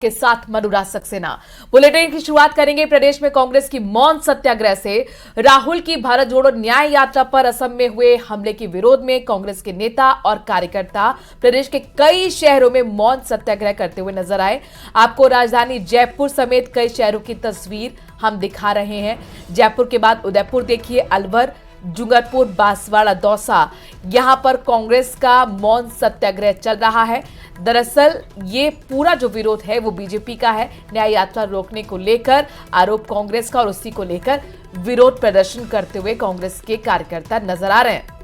के साथ अनुराग सक्सेना। बुलेटिन की शुरुआत करेंगे प्रदेश में कांग्रेस की मौन सत्याग्रह से। राहुल की भारत जोड़ो न्याय यात्रा पर असम में हुए हमले के विरोध में कांग्रेस के नेता और कार्यकर्ता प्रदेश के कई शहरों में मौन सत्याग्रह करते हुए नजर आए। आपको राजधानी जयपुर समेत कई शहरों की तस्वीर हम दिखा रहे हैं। जयपुर के बाद उदयपुर देखिए, अलवर, डूंगरपुर, बांसवाड़ा, दौसा, यहां पर कांग्रेस का मौन सत्याग्रह चल रहा है। दरअसल ये पूरा जो विरोध है वो बीजेपी का है। न्याय यात्रा रोकने को लेकर आरोप कांग्रेस का और उसी को लेकर विरोध प्रदर्शन करते हुए कांग्रेस के कार्यकर्ता नजर आ रहे हैं।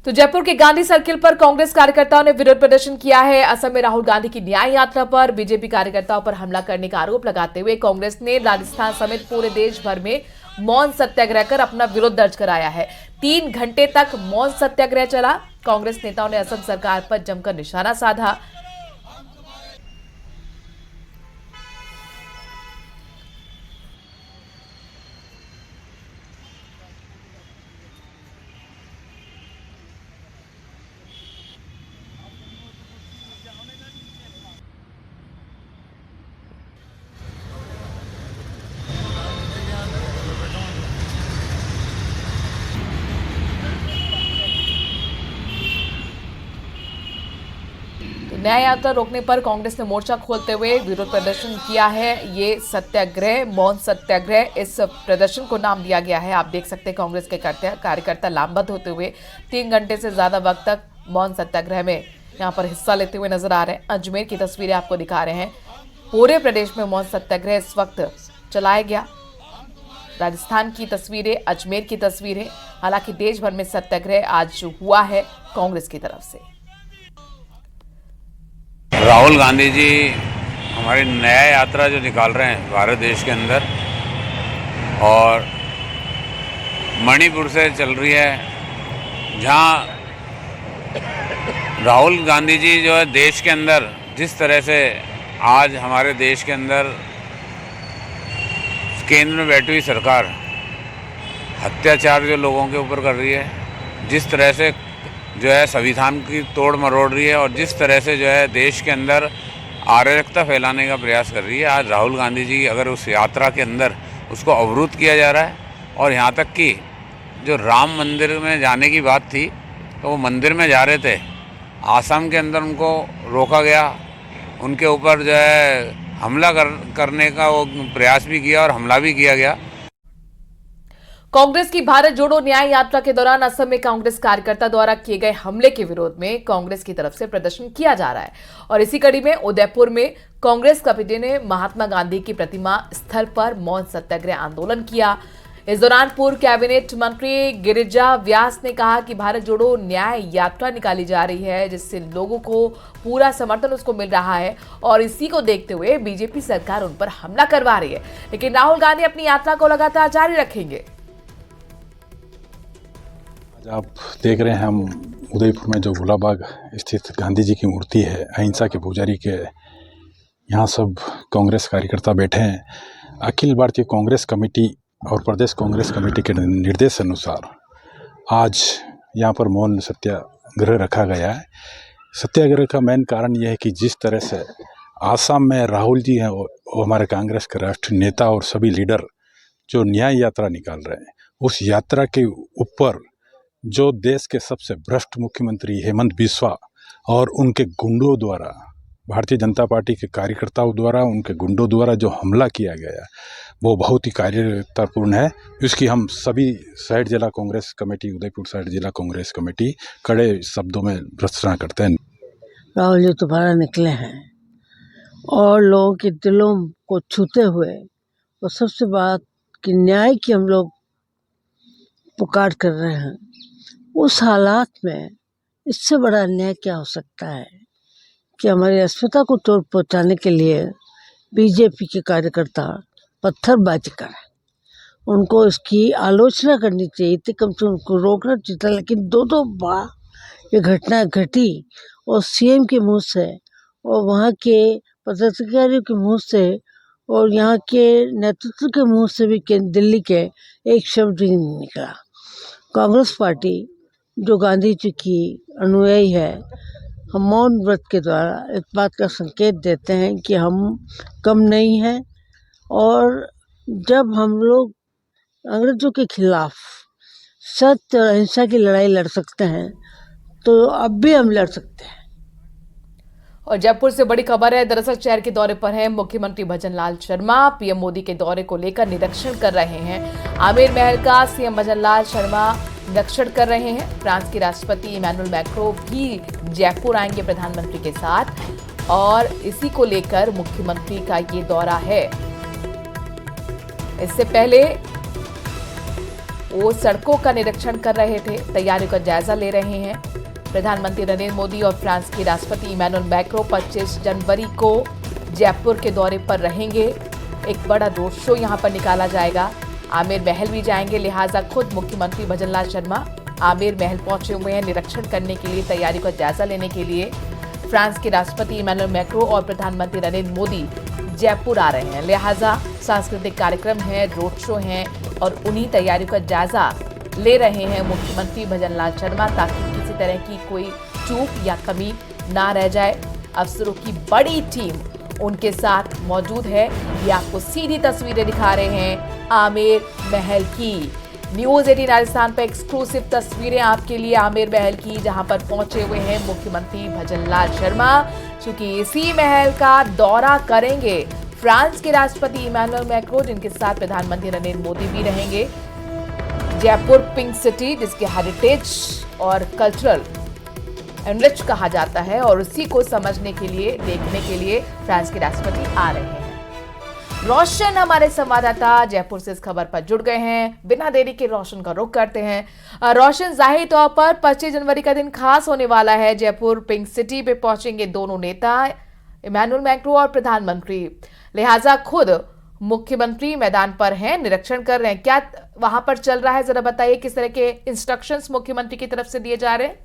तो जयपुर के गांधी सर्किल पर कांग्रेस कार्यकर्ताओं ने विरोध प्रदर्शन किया है। असम में राहुल गांधी की न्याय यात्रा पर बीजेपी कार्यकर्ताओं पर हमला करने का आरोप लगाते हुए कांग्रेस ने राजस्थान समेत पूरे देश भर में मौन सत्याग्रह कर अपना विरोध दर्ज कराया है। 3 घंटे तक मौन सत्याग्रह चला। कांग्रेस नेताओं ने असम सरकार पर जमकर निशाना साधा। न्याय यात्रा रोकने पर कांग्रेस ने मोर्चा खोलते हुए विरोध प्रदर्शन किया है। ये सत्याग्रह, मौन सत्याग्रह, इस प्रदर्शन को नाम दिया गया है। आप देख सकते हैं कांग्रेस के कार्यकर्ता लामबंद होते हुए 3 घंटे से ज्यादा वक्त तक मौन सत्याग्रह में यहां पर हिस्सा लेते हुए नजर आ रहे हैं। अजमेर की तस्वीरें आपको दिखा रहे हैं। पूरे प्रदेश में मौन सत्याग्रह इस वक्त चलाया गया। राजस्थान की तस्वीरें, अजमेर की तस्वीरें। हालांकि देश भर में सत्याग्रह आज हुआ है कांग्रेस की तरफ से। राहुल गांधी जी हमारी न्याय यात्रा जो निकाल रहे हैं भारत देश के अंदर, और मणिपुर से चल रही है, जहां राहुल गांधी जी जो है देश के अंदर जिस तरह से आज हमारे देश के अंदर केंद्र में बैठी हुई सरकार अत्याचार जो लोगों के ऊपर कर रही है, जिस तरह से जो है संविधान की तोड़ मरोड़ रही है, और जिस तरह से जो है देश के अंदर अराजकता फैलाने का प्रयास कर रही है, आज राहुल गांधी जी अगर उस यात्रा के अंदर उसको अवरुद्ध किया जा रहा है, और यहाँ तक कि जो राम मंदिर में जाने की बात थी तो वो मंदिर में जा रहे थे, आसाम के अंदर उनको रोका गया, उनके ऊपर जो है हमला करने का वो प्रयास भी किया और हमला भी किया गया। कांग्रेस की भारत जोड़ो न्याय यात्रा के दौरान असम में कांग्रेस कार्यकर्ता द्वारा किए गए हमले के विरोध में कांग्रेस की तरफ से प्रदर्शन किया जा रहा है। और इसी कड़ी में उदयपुर में कांग्रेस कमेटी ने महात्मा गांधी की प्रतिमा स्थल पर मौन सत्याग्रह आंदोलन किया। इस दौरान पूर्व कैबिनेट मंत्री गिरिजा व्यास ने कहा कि भारत जोड़ो न्याय यात्रा निकाली जा रही है, जिससे लोगों को पूरा समर्थन उसको मिल रहा है, और इसी को देखते हुए बीजेपी सरकार उन पर हमला करवा रही है। लेकिन राहुल गांधी अपनी यात्रा को लगातार जारी रखेंगे। आप देख रहे हैं हम उदयपुर में जो गुलाबाग स्थित गांधी जी की मूर्ति है, अहिंसा के पुजारी के, यहाँ सब कांग्रेस कार्यकर्ता बैठे हैं। अखिल भारतीय कांग्रेस कमेटी और प्रदेश कांग्रेस कमेटी के निर्देश अनुसार आज यहाँ पर मौन सत्याग्रह रखा गया है। सत्याग्रह का मेन कारण यह है कि जिस तरह से आसाम में राहुल जी हैं, वो हमारे कांग्रेस के राष्ट्रीय नेता और सभी लीडर जो न्याय यात्रा निकाल रहे हैं, उस यात्रा के ऊपर जो देश के सबसे भ्रष्ट मुख्यमंत्री हेमंत बिस्वा और उनके गुंडों द्वारा, भारतीय जनता पार्टी के कार्यकर्ताओं द्वारा, उनके गुंडों द्वारा जो हमला किया गया वो बहुत ही कार्यतापूर्ण है। इसकी हम सभी साइड जिला कांग्रेस कमेटी, उदयपुर साइड जिला कांग्रेस कमेटी कड़े शब्दों में भर्त्सना करते हैं। राहुल जी दोबारा निकले हैं और लोगों के दिलों को छूते हुए, और सबसे बात कि न्याय की हम लोग पुकार कर रहे हैं। उस हालात में इससे बड़ा अन्याय क्या हो सकता है कि हमारी अस्मिता को चोट पहुंचाने के लिए बीजेपी के कार्यकर्ता पत्थरबाजी कर, उनको इसकी आलोचना करनी चाहिए थी, कम से कम उनको रोकना चाहिए था। लेकिन 2 बार ये घटना घटी और सीएम के मुंह से और वहाँ के पदाधिकारियों के मुंह से और यहाँ के नेतृत्व के मुंह से भी दिल्ली के एक शब्द ही नहीं निकला। कांग्रेस पार्टी जो गांधी जी की अनुयायी है, हम मौन व्रत के द्वारा इस बात का संकेत देते हैं कि हम कम नहीं हैं, और जब हम लोग अंग्रेजों के खिलाफ सत्य और अहिंसा की लड़ाई लड़ सकते हैं तो अब भी हम लड़ सकते हैं। और जयपुर से बड़ी खबर है, दरअसल शहर के दौरे पर हैं मुख्यमंत्री भजनलाल शर्मा। पीएम मोदी के दौरे को लेकर निरीक्षण कर रहे हैं। आमेर महल का सीएम भजनलाल शर्मा निरीक्षण कर रहे हैं। फ्रांस के राष्ट्रपति इमैनुअल मैक्रों भी जयपुर आएंगे प्रधानमंत्री के साथ, और इसी को लेकर मुख्यमंत्री का ये दौरा है। इससे पहले वो सड़कों का निरीक्षण कर रहे थे, तैयारियों का जायजा ले रहे हैं। प्रधानमंत्री नरेंद्र मोदी और फ्रांस के राष्ट्रपति इमैनुअल मैक्रों 25 जनवरी को जयपुर के दौरे पर रहेंगे। एक बड़ा रोड शो यहां पर निकाला जाएगा। आमेर महल भी जाएंगे, लिहाजा खुद मुख्यमंत्री भजनलाल शर्मा आमेर महल पहुंचे हुए हैं निरीक्षण करने के लिए, तैयारी का जायजा लेने के लिए। फ्रांस के राष्ट्रपति इमैनुअल मैक्रों और प्रधानमंत्री नरेंद्र मोदी जयपुर आ रहे हैं, लिहाजा सांस्कृतिक कार्यक्रम है, रोड शो हैं, और उन्हीं तैयारियों का जायजा ले रहे हैं मुख्यमंत्री भजनलाल शर्मा, ताकि किसी तरह की कोई चूक या कमी ना रह जाए। अफसरों की बड़ी टीम उनके साथ मौजूद है। ये आपको सीधी तस्वीरें दिखा रहे हैं आमेर महल की। न्यूज़ 18 राजस्थान पर एक्सक्लूसिव तस्वीरें आपके लिए आमेर महल की, जहां पर पहुंचे हुए हैं मुख्यमंत्री भजनलाल शर्मा, क्योंकि इसी महल का दौरा करेंगे फ्रांस के राष्ट्रपति इमैनुअल मैक्रों, जिनके साथ प्रधानमंत्री नरेंद्र मोदी भी रहेंगे। जयपुर पिंक सिटी, जिसके हेरिटेज और कल्चरल एनरिच कहा जाता है, और उसी को समझने के लिए, देखने के लिए फ्रांस के राष्ट्रपति आ रहे हैं। रोशन हमारे संवाददाता जयपुर से इस खबर पर जुड़ गए हैं। बिना देरी के रोशन का रुख करते हैं। रोशन, जाहिर तौर पर 25 जनवरी का दिन खास होने वाला है। जयपुर पिंक सिटी पे पहुंचेंगे दोनों नेता, इमैनुअल मैक्रों और प्रधानमंत्री, लिहाजा खुद मुख्यमंत्री मैदान पर हैं, निरीक्षण कर रहे हैं। क्या वहां पर चल रहा है, जरा बताइए, किस तरह के इंस्ट्रक्शंस मुख्यमंत्री की तरफ से दिए जा रहे हैं?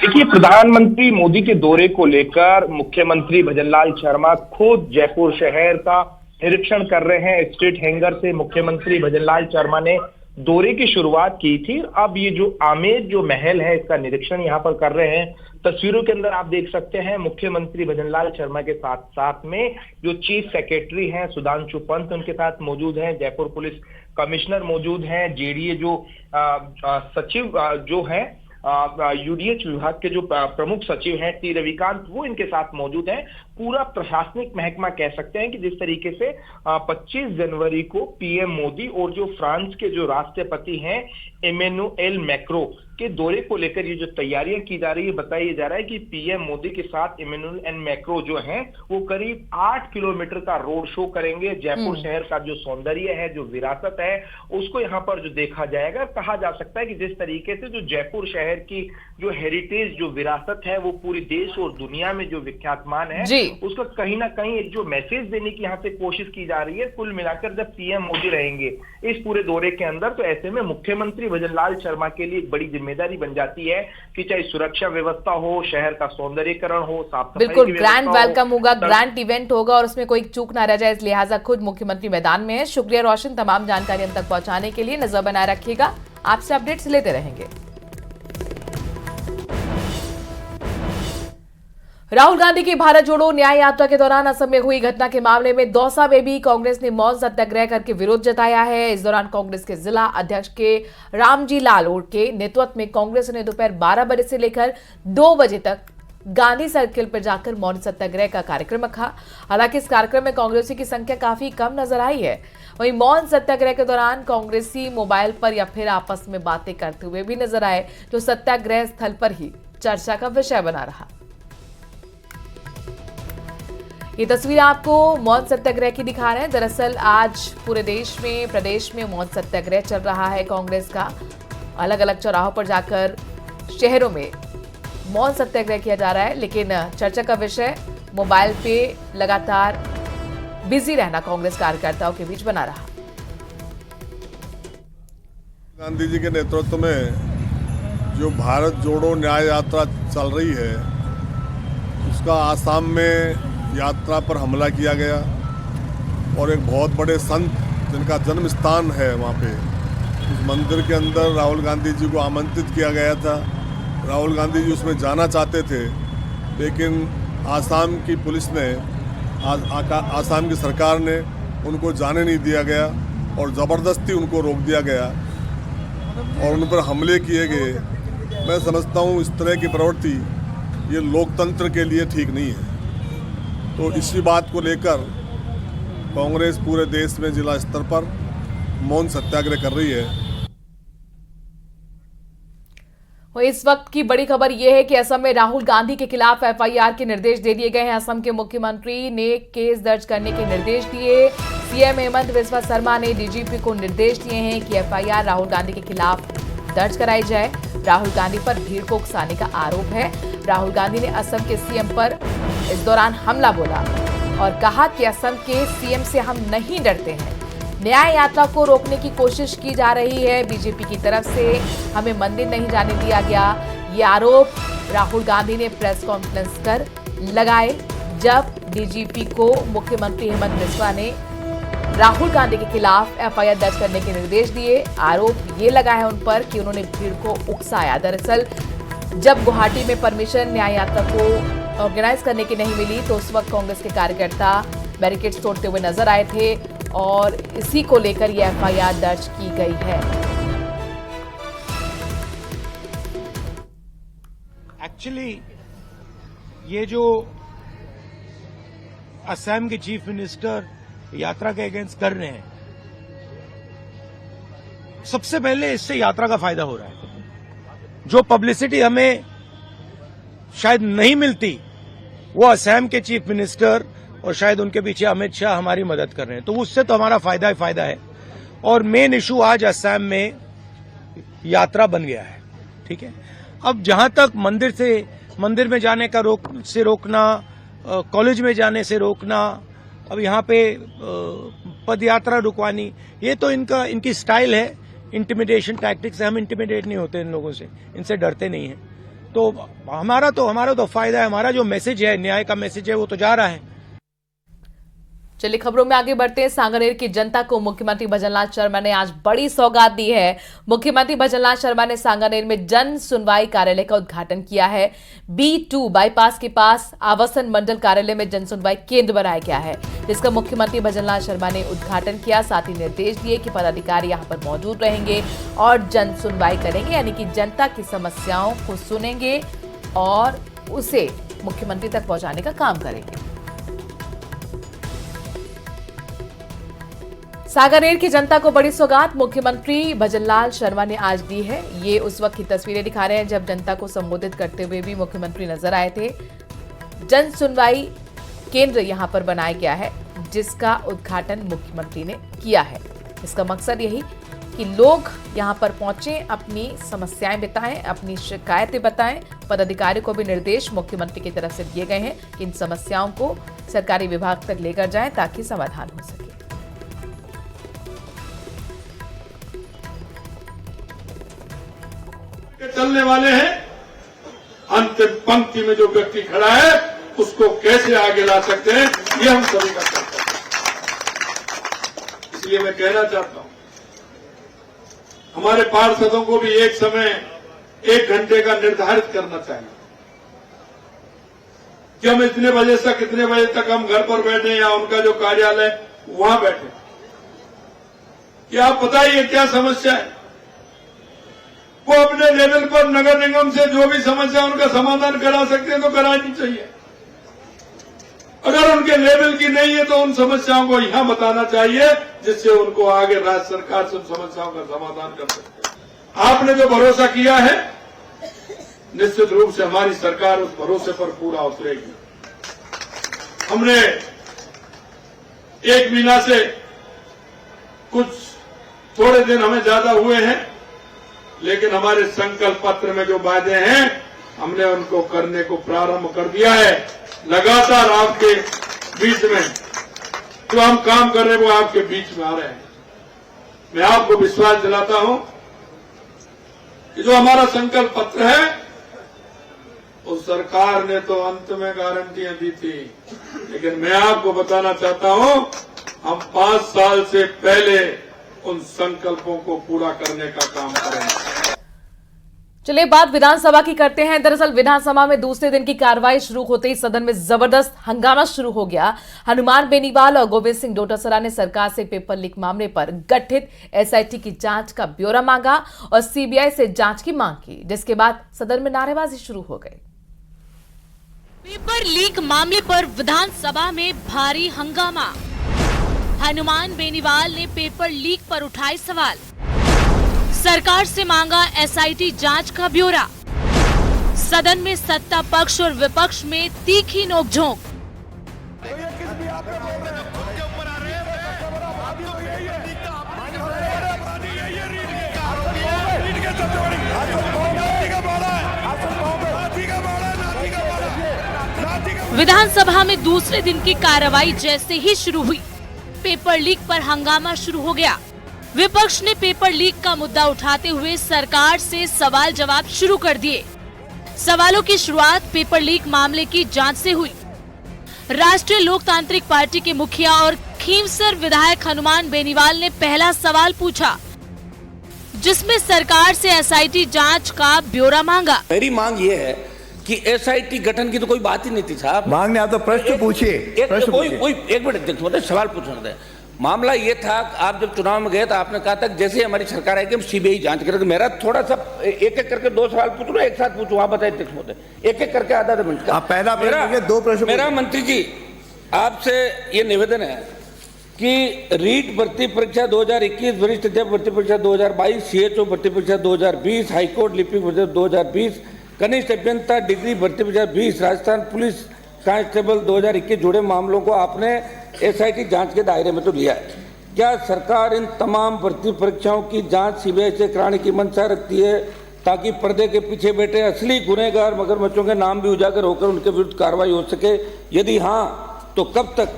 देखिए, प्रधानमंत्री मोदी के दौरे को लेकर मुख्यमंत्री भजनलाल शर्मा खुद जयपुर शहर का निरीक्षण कर रहे हैं। स्ट्रीट हैंगर से मुख्यमंत्री भजनलाल शर्मा ने दौरे की शुरुआत की थी। अब ये जो आमेर जो महल है, इसका निरीक्षण यहाँ पर कर रहे हैं। तस्वीरों के अंदर आप देख सकते हैं मुख्यमंत्री भजनलाल शर्मा के साथ साथ में जो चीफ सेक्रेटरी हैं सुधांशु पंत उनके साथ मौजूद हैं, जयपुर पुलिस कमिश्नर मौजूद हैं, जेडीए जो सचिव जो हैं, यूडीएच विभाग के जो प्रमुख सचिव हैं टी रविकांत, वो इनके साथ मौजूद हैं। पूरा प्रशासनिक महकमा कह सकते हैं कि जिस तरीके से 25 जनवरी को पीएम मोदी और जो फ्रांस के जो राष्ट्रपति हैं इमैनुअल मैक्रों के दौरे को लेकर ये जो तैयारियां की जा रही है, बताया जा रहा है कि पीएम मोदी के साथ इमैनुअल मैक्रों जो हैं वो करीब 8 किलोमीटर का रोड शो करेंगे। जयपुर शहर का जो सौंदर्य है, जो विरासत है, उसको यहाँ पर जो देखा जाएगा। कहा जा सकता है कि जिस तरीके से जो जयपुर शहर की जो हेरिटेज, जो विरासत है, वो पूरी देश और दुनिया में जो विख्यात मान है, उसका कहीं ना कहीं एक जो मैसेज देने की यहाँ से कोशिश की जा रही है। कुल मिलाकर जब पीएम मोदी रहेंगे इस पूरे दौरे के अंदर, तो ऐसे में मुख्यमंत्री भजनलाल शर्मा के लिए एक बड़ी जिम्मेदारी बन जाती है कि चाहे सुरक्षा व्यवस्था हो, शहर का सौंदर्यीकरण हो, साफ सफाई, बिल्कुल ग्रैंड वेलकम होगा, ग्रैंड इवेंट होगा और उसमें कोई चूक ना रह जाए, इस लिहाजा खुद मुख्यमंत्री मैदान में है। शुक्रिया रोशन, तमाम जानकारी हम तक पहुंचाने के लिए। नजर बनाए रखिएगा, आपसे अपडेट्स लेते रहेंगे। राहुल गांधी की भारत जोड़ो न्याय यात्रा के दौरान असम में हुई घटना के मामले में दौसा में भी कांग्रेस ने मौन सत्याग्रह करके विरोध जताया है। इस दौरान कांग्रेस के जिला अध्यक्ष के रामजी लाल के नेतृत्व में कांग्रेस ने दोपहर 12 बजे से लेकर 2 बजे तक गांधी सर्किल पर जाकर मौन सत्याग्रह का कार्यक्रम रखा। हालांकि इस कार्यक्रम में कांग्रेसी की संख्या काफी कम नजर आई है। वहीं मौन सत्याग्रह के दौरान कांग्रेसी मोबाइल पर या फिर आपस में बातें करते हुए भी नजर आए, जो सत्याग्रह स्थल पर ही चर्चा का विषय बना रहा। ये तस्वीर आपको मौन सत्याग्रह की दिखा रहे हैं। दरअसल आज पूरे देश में, प्रदेश में मौन सत्याग्रह चल रहा है कांग्रेस का। अलग अलग चौराहों पर जाकर शहरों में मौन सत्याग्रह किया जा रहा है, लेकिन चर्चा का विषय मोबाइल पे लगातार बिजी रहना कांग्रेस कार्यकर्ताओं के बीच बना रहा। गांधी जी के नेतृत्व में जो भारत जोड़ो न्याय यात्रा चल रही है, उसका आसाम में यात्रा पर हमला किया गया और एक बहुत बड़े संत जिनका जन्म स्थान है वहाँ पे, उस मंदिर के अंदर राहुल गांधी जी को आमंत्रित किया गया था। राहुल गांधी जी उसमें जाना चाहते थे, लेकिन आसाम की पुलिस ने, आसाम की सरकार ने उनको जाने नहीं दिया गया और ज़बरदस्ती उनको रोक दिया गया और उन पर हमले किए गए। मैं समझता हूँ इस तरह की प्रवृत्ति ये लोकतंत्र के लिए ठीक नहीं है। तो इसी बात को लेकर कांग्रेस पूरे देश में जिला स्तर पर मौन सत्याग्रह कर रही है। इस वक्त की बड़ी खबर यह है कि असम में राहुल गांधी के खिलाफ एफआईआर के निर्देश दे दिए गए हैं। असम के मुख्यमंत्री ने केस दर्ज करने के निर्देश दिए। सीएम हेमंत बिस्वा शर्मा ने डीजीपी को निर्देश दिए हैं कि एफआईआर राहुल गांधी के खिलाफ दर्ज कराई जाए। राहुल गांधी पर भीड़ को उकसाने का आरोप है। राहुल गांधी ने असम के सीएम पर इस दौरान हमला बोला और कहा कि असम के सीएम से हम नहीं डरते हैं। न्याय यात्रा को रोकने की कोशिश की जा रही है बीजेपी की तरफ से। हमें मंदिर नहीं जाने दिया गया, ये आरोप राहुल गांधी ने प्रेस कॉन्फ्रेंस कर लगाए जब डीजीपी को मुख्यमंत्री हेमंत बिस्वा ने राहुल गांधी के खिलाफ एफआईआर दर्ज करने के निर्देश दिए। आरोप ये लगा है उन पर कि उन्होंने भीड़ को उकसाया। दरअसल जब गुवाहाटी में परमिशन न्याय यात्रा को ऑर्गेनाइज करने की नहीं मिली तो उस वक्त कांग्रेस के कार्यकर्ता बैरिकेड्स तोड़ते हुए नजर आए थे और इसी को लेकर यह एफआईआर दर्ज की गई है। एक्चुअली ये जो असम के चीफ मिनिस्टर यात्रा के अगेंस्ट कर रहे हैं, सबसे पहले इससे यात्रा का फायदा हो रहा है। जो पब्लिसिटी हमें शायद नहीं मिलती वो असम के चीफ मिनिस्टर और शायद उनके पीछे अमित शाह हमारी मदद कर रहे हैं, तो उससे तो हमारा फायदा ही फायदा है। और मेन इशू आज असम में यात्रा बन गया है, ठीक है। अब जहां तक मंदिर में जाने का रोकना, कॉलेज में जाने से रोकना, अब यहाँ पे पद यात्रा रुकवानी, ये तो इनकी स्टाइल है, इंटिमिडेशन टैक्टिक्स है। हम इंटिमिडेट नहीं होते इन लोगों से, इनसे डरते नहीं हैं। तो हमारा तो फायदा है। हमारा जो मैसेज है, न्याय का मैसेज है, वो तो जा रहा है। चलिए खबरों में आगे बढ़ते हैं। सांगानेर की जनता को मुख्यमंत्री भजनलाल शर्मा ने आज बड़ी सौगात दी है। मुख्यमंत्री भजनलाल शर्मा ने सांगानेर में जन सुनवाई कार्यालय का उद्घाटन किया है। B2 बाईपास के पास आवासन मंडल कार्यालय में जन सुनवाई केंद्र बनाया गया है, जिसका मुख्यमंत्री भजनलाल शर्मा ने उद्घाटन किया। साथ ही निर्देश दिए कि पदाधिकारी यहां पर मौजूद रहेंगे और जन सुनवाई करेंगे, यानी कि जनता की समस्याओं को सुनेंगे और उसे मुख्यमंत्री तक पहुंचाने का काम करेंगे। सांगानेर की जनता को बड़ी सौगात मुख्यमंत्री भजनलाल शर्मा ने आज दी है। ये उस वक्त की तस्वीरें दिखा रहे हैं जब जनता को संबोधित करते हुए भी मुख्यमंत्री नजर आए थे। जन सुनवाई केंद्र यहां पर बनाया गया है, जिसका उद्घाटन मुख्यमंत्री ने किया है। इसका मकसद यही कि लोग यहां पर पहुंचे, अपनी समस्याएं बताएं, अपनी शिकायतें बताएं। पदाधिकारी को भी निर्देश मुख्यमंत्री की तरफ से दिए गए हैं कि इन समस्याओं को सरकारी विभाग तक लेकर जाएं ताकि समाधान हो सके। चलने वाले हैं, अंतिम पंक्ति में जो व्यक्ति खड़ा है उसको कैसे आगे ला सकते हैं, ये हम सभी का कर्तव्य है। इसलिए मैं कहना चाहता हूं, हमारे पार्षदों को भी एक समय 1 घंटे का निर्धारित करना चाहिए कि हम इतने बजे से कितने बजे तक हम घर पर बैठे या उनका जो कार्यालय वहां बैठे। क्या आप बताइए क्या समस्या है? वो अपने लेवल पर नगर निगम से जो भी समस्या उनका समाधान करा सकते हैं तो करानी चाहिए। अगर उनके लेवल की नहीं है तो उन समस्याओं को यहां बताना चाहिए, जिससे उनको आगे राज्य सरकार से समस्याओं का समाधान कर सकते हैं। आपने जो भरोसा किया है, निश्चित रूप से हमारी सरकार उस भरोसे पर पूरा उतरेगी। हमने 1 महीना से कुछ थोड़े दिन हमें ज्यादा हुए हैं, लेकिन हमारे संकल्प पत्र में जो वादे हैं हमने उनको करने को प्रारंभ कर दिया है। लगातार आपके बीच में जो हम काम कर रहे हैं वो आपके बीच में आ रहे हैं। मैं आपको विश्वास दिलाता हूं कि जो हमारा संकल्प पत्र है उस सरकार ने तो अंत में गारंटियां दी थी, लेकिन मैं आपको बताना चाहता हूं हम 5 साल से पहले उन संकल्पों को पूरा करने का काम करेंगे। चलिए बात विधानसभा की करते हैं। दरअसल विधानसभा में दूसरे दिन की कार्रवाई शुरू होते ही सदन में जबरदस्त हंगामा शुरू हो गया। हनुमान बेनीवाल और गोविंद सिंह डोटासरा ने सरकार से पेपर लीक मामले पर गठित एसआईटी की जांच का ब्यौरा मांगा और सीबीआई से जांच की मांग की, जिसके बाद सदन में नारेबाजी शुरू हो गई। पेपर लीक मामले पर विधानसभा में भारी हंगामा। हनुमान बेनीवाल ने पेपर लीक पर उठाए सवाल, सरकार से मांगा एसआईटी जांच का ब्यौरा। सदन में सत्ता पक्ष और विपक्ष में तीखी नोकझोंक। विधानसभा में दूसरे दिन की कार्रवाई जैसे ही शुरू हुई, पेपर लीक पर हंगामा शुरू हो गया। विपक्ष ने पेपर लीक का मुद्दा उठाते हुए सरकार से सवाल जवाब शुरू कर दिए। सवालों की शुरुआत पेपर लीक मामले की जांच से हुई। राष्ट्रीय लोकतांत्रिक पार्टी के मुखिया और खींवसर विधायक हनुमान बेनीवाल ने पहला सवाल पूछा, जिसमें सरकार से एसआईटी जांच का ब्यौरा मांगा। मेरी मांग ये है कि एसआईटी गठन की तो कोई बात ही नहीं थी साहब। मांगने आप तो प्रश्न पूछिए। एक मिनट देखो, सवाल पूछना था। मामला ये था, आप जब चुनाव में गए तो आपने कहा था जैसे हमारी सरकार आएगी हम सीबीआई जांच करेंगे। मेरा थोड़ा सा एक एक करके 2 सवाल पूछ लो, एक साथ पूछूं, आप बताइए अध्यक्ष महोदय, एक एक करके आधा मिनट का। पहला प्रश्न 2 प्रश्न। मेरा मंत्री जी आपसे ये निवेदन है कि रीट भर्ती परीक्षा 2021, वरिष्ठ अध्यापक भर्ती परीक्षा 2022, सीएचओ भर्ती परीक्षा 2020, हाईकोर्ट लिपिक भर्ती 2020, कनिष्ठ अभियंता डिग्री भर्ती परीक्षा 20, राजस्थान पुलिस कांस्टेबल 2021 जुड़े मामलों को आपने एसआईटी जांच के दायरे में तो लिया है। क्या सरकार इन तमाम भर्ती परीक्षाओं की जांच सीबीआई से कराने की मंशा रखती है ताकि पर्दे के पीछे बैठे असली गुनहगार मगरमच्छों के नाम भी उजागर होकर उनके विरुद्ध कार्रवाई हो सके? यदि हाँ तो कब तक?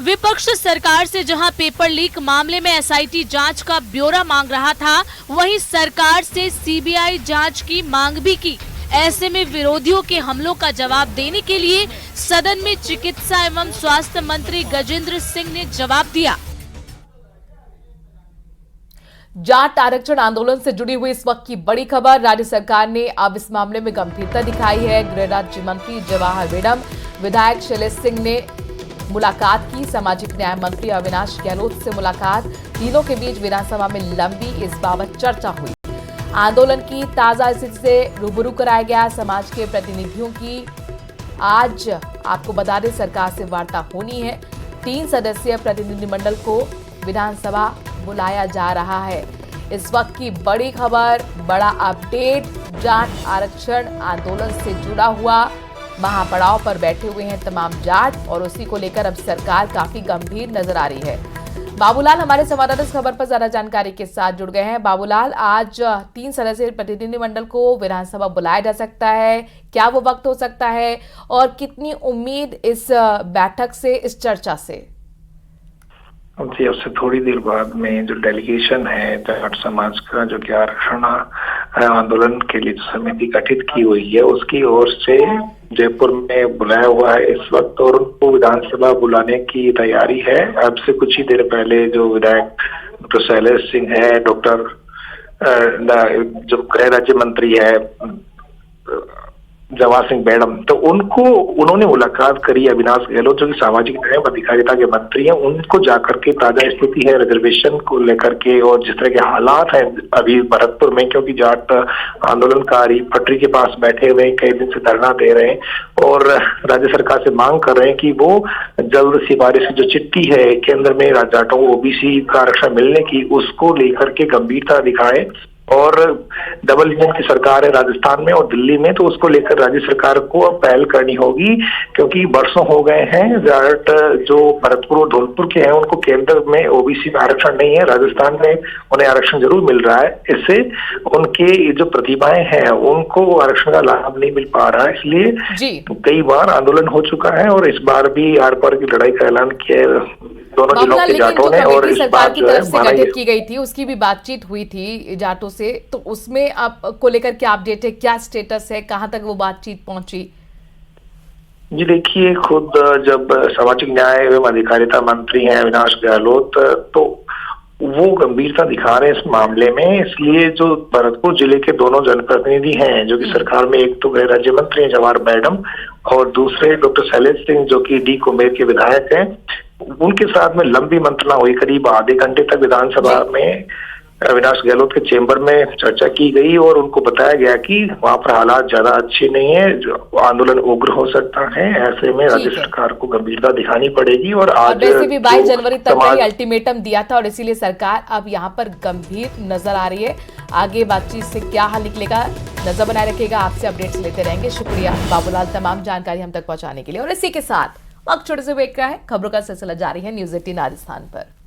विपक्ष सरकार से जहां पेपर लीक मामले में एसआईटी जांच का ब्यौरा मांग रहा था, वहीं सरकार से सीबीआई जांच की मांग भी की। ऐसे में विरोधियों के हमलों का जवाब देने के लिए सदन में चिकित्सा एवं स्वास्थ्य मंत्री गजेंद्र सिंह ने जवाब दिया। जाट आरक्षण आंदोलन से जुड़ी हुई इस वक्त की बड़ी खबर। राज्य सरकार ने अब इस मामले में गंभीरता दिखाई है। गृह राज्य मंत्री जवाहर बेडम, विधायक शैलेश सिंह ने मुलाकात की। सामाजिक न्याय मंत्री अविनाश गहलोत से मुलाकात। तीनों के बीच विधानसभा में लंबी इस बाबत चर्चा हुई। आंदोलन की ताजा स्थिति से रूबरू कराया गया। समाज के प्रतिनिधियों की आज आपको बता दें सरकार से वार्ता होनी है। 3 सदस्यीय प्रतिनिधिमंडल को विधानसभा बुलाया जा रहा है। इस वक्त की बड़ी खबर, बड़ा अपडेट, जाट आरक्षण आंदोलन से जुड़ा हुआ महापड़ाव पर बैठे हुए हैं तमाम जाट और उसी को लेकर अब सरकार काफी गंभीर नजर आ रही है। बाबूलाल हमारे संवाददाता इस खबर पर ज्यादा जानकारी के साथ जुड़ गए हैं। बाबूलाल, आज 3 सदस्यीय प्रतिनिधिमंडल को विधानसभा बुलाया जा सकता है, क्या वो वक्त हो सकता है और कितनी उम्मीद इस बैठक से, इस चर्चा से? जी, उससे थोड़ी देर बाद में जो डेलीगेशन है जाट समाज का, जो कि आरक्षण आंदोलन के लिए जो समिति गठित की हुई है, उसकी ओर से जयपुर में बुलाया हुआ है इस वक्त और उनको विधानसभा बुलाने की तैयारी है। अब से कुछ ही देर पहले जो विधायक डॉक्टर शैलेश सिंह है, डॉक्टर जो गृह राज्य मंत्री है जवाहर सिंह बेडम, तो उन्होंने मुलाकात करी। अविनाश गहलोत जो कि सामाजिक न्याय व अधिकारिता के मंत्री हैं, उनको जाकर के ताजा स्थिति है रिजर्वेशन को लेकर के और जिस तरह के हालात हैं अभी भरतपुर में, क्योंकि जाट आंदोलनकारी पटरी के पास बैठे हुए कई दिन से धरना दे रहे हैं और राज्य सरकार से मांग कर रहे हैं कि वो जल्द सिफारिश की जो चिट्ठी है केंद्र में जाटों को ओबीसी का आरक्षण मिलने की, उसको लेकर के गंभीरता दिखाए। और डबल इंजन की सरकार है राजस्थान में और दिल्ली में, तो उसको लेकर राज्य सरकार को अब पहल करनी होगी, क्योंकि बरसों हो गए हैं जाट जो भरतपुर और धौलपुर के हैं उनको केंद्र में ओबीसी में आरक्षण नहीं है, राजस्थान में उन्हें आरक्षण जरूर मिल रहा है। इससे उनके जो प्रतिभाएं हैं उनको आरक्षण का लाभ नहीं मिल पा रहा है। इसलिए कई बार आंदोलन हो चुका है और इस बार भी आर पार की लड़ाई का ऐलान किया दोनों जिलों के जाटों ने। और सरकार की तरफ से गठित की गई थी, उसकी भी बातचीत हुई थी जाटों से, तो उसमें आपको लेकर क्या अपडेट है, क्या स्टेटस है, कहां तक वो बातचीत पहुंची? जी देखिए, खुद जब सामाजिक न्याय एवं अधिकारिता मंत्री हैं अविनाश गहलोत, तो वो गंभीरता दिखा रहे हैं इस मामले में। इसलिए जो भरतपुर जिले के दोनों जनप्रतिनिधि हैं जो कि सरकार में, एक तो गृह राज्य मंत्री हैं जवाहर मैडम और दूसरे डॉक्टर शैलेश सिंह जो कि डी कुंभेर के विधायक हैं, उनके साथ में लंबी मंत्रणा हुई। करीब आधे घंटे तक विधानसभा में अविनाश गहलोत के चेंबर में चर्चा की गई और उनको बताया गया कि वहां पर हालात ज्यादा अच्छे नहीं है, जो आंदोलन उग्र हो सकता है। ऐसे में राज्य सरकार को गंभीरता दिखानी पड़ेगी। और आज वैसे भी 22 जनवरी तक ही अल्टीमेटम दिया था और इसीलिए सरकार अब यहाँ पर गंभीर नजर आ रही है। आगे बातचीत से क्या हल निकलेगा, नजर बनाए रखेगा। आपसे अपडेट्स लेते रहेंगे। शुक्रिया बाबूलाल, तमाम जानकारी हम तक पहुंचाने के लिए। और इसी के साथ वक्त छोटे से ब्रेक का है। खबरों का सिलसिला जारी है न्यूज़ 18 राजस्थान पर।